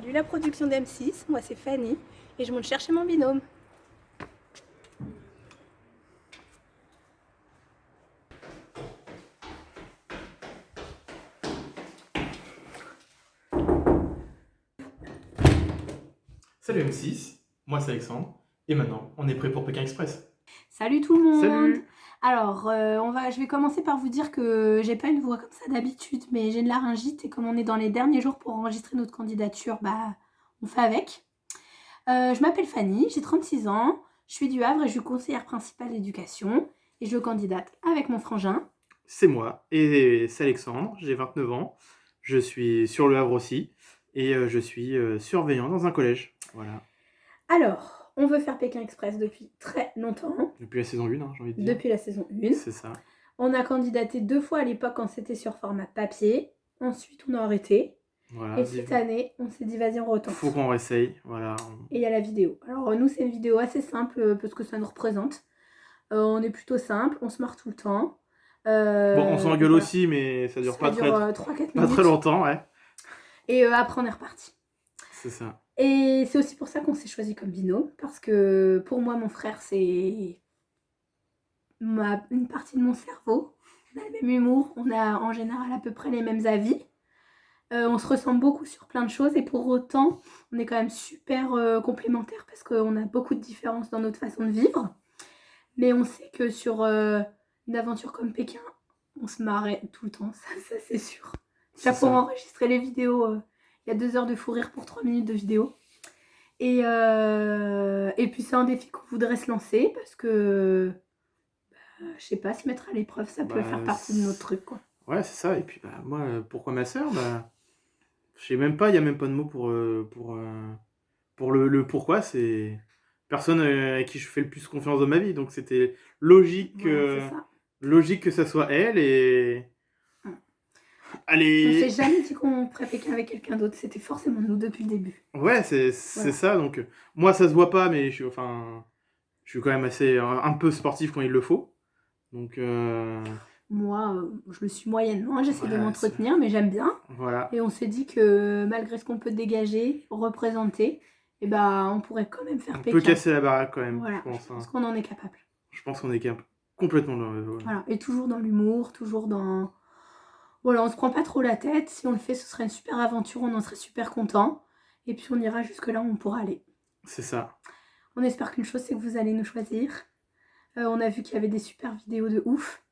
Salut la production d'M6, moi c'est Fanny et je monte chercher mon binôme. Salut M6, moi c'est Alexandre, et maintenant on est prêt pour Pékin Express. Salut tout le monde. Salut. Alors, je vais commencer par vous dire que j'ai pas une voix comme ça d'habitude, mais j'ai une laryngite et comme on est dans les derniers jours pour enregistrer notre candidature, on fait avec. Je m'appelle Fanny, j'ai 36 ans, je suis du Havre et je suis conseillère principale d'éducation et je candidate avec mon frangin. C'est moi, et c'est Alexandre, j'ai 29 ans, je suis sur le Havre aussi, et je suis surveillant dans un collège. Voilà. Alors, on veut faire Pékin Express depuis très longtemps. Depuis la saison 1, j'ai envie de dire. Depuis la saison 1. C'est ça. On a candidaté 2 fois à l'époque quand c'était sur format papier. Ensuite, on a arrêté. Voilà. Et cette année, on s'est dit, vas-y, on retente. Faut qu'on réessaye, voilà. Et il y a la vidéo. Alors, nous, c'est une vidéo assez simple parce que ça nous représente. On est plutôt simple, on se marre tout le temps. Bon, on s'engueule aussi, mais ça dure pas très 3-4 minutes. Pas très longtemps, ouais. Et après, on est reparti. C'est ça. Et c'est aussi pour ça qu'on s'est choisi comme binôme. Parce que pour moi, mon frère, c'est une partie de mon cerveau. On a le même humour, on a en général à peu près les mêmes avis. On se ressemble beaucoup sur plein de choses et pour autant, on est quand même super complémentaires parce qu'on a beaucoup de différences dans notre façon de vivre. Mais on sait que sur une aventure comme Pékin, on se marrait tout le temps, ça c'est sûr. Déjà pour enregistrer les vidéos, il y a 2 heures de fou rire pour 3 minutes de vidéo. Et puis c'est un défi qu'on voudrait se lancer parce que, je sais pas, se mettre à l'épreuve, ça peut faire partie de notre truc, quoi. Ouais, c'est ça. Et puis moi, pourquoi ma sœur, je sais même pas, il n'y a même pas de mots pour le pourquoi. C'est personne à qui je fais le plus confiance dans ma vie. Donc c'était logique, logique que ça soit elle. Et allez. On s'est jamais dit qu'on ferait Pékin avec quelqu'un d'autre. C'était forcément nous depuis le début. Ouais, c'est ça. Donc moi, ça se voit pas, mais je suis quand même assez un peu sportif quand il le faut. Donc moi, je le suis moyennement, j'essaie de m'entretenir, mais j'aime bien. Voilà. Et on s'est dit que malgré ce qu'on peut dégager, représenter, on pourrait quand même faire Pékin. On peut casser la baraque quand même, voilà, je pense qu'on en est capable. Je pense qu'on est complètement dans le... Voilà, et toujours dans l'humour, toujours dans... Voilà, on se prend pas trop la tête. Si on le fait, ce serait une super aventure, on en serait super content. Et puis on ira jusque là où on pourra aller. C'est ça. On espère qu'une chose, c'est que vous allez nous choisir. On a vu qu'il y avait des super vidéos de ouf.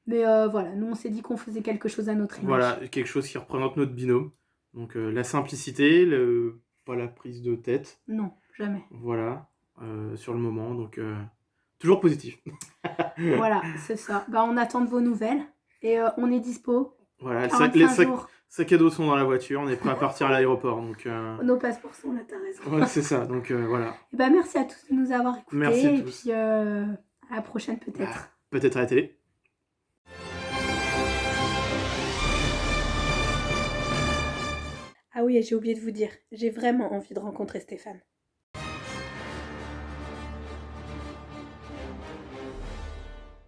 Mais voilà, nous on s'est dit qu'on faisait quelque chose à notre image. Voilà, quelque chose qui représente notre binôme. Donc la simplicité, pas la prise de tête. Non, jamais. Voilà, sur le moment, donc toujours positif. Voilà, c'est ça. On attend de vos nouvelles et on est dispo. Voilà, les sacs à dos sont dans la voiture, on est prêt à partir à l'aéroport. Donc nos passeports sont là, t'as raison. Ouais, c'est ça, donc voilà. Et merci à tous de nous avoir écoutés. Merci à tous. Et puis à la prochaine peut-être. Peut-être à la télé. Ah oui, et j'ai oublié de vous dire, j'ai vraiment envie de rencontrer Stéphane.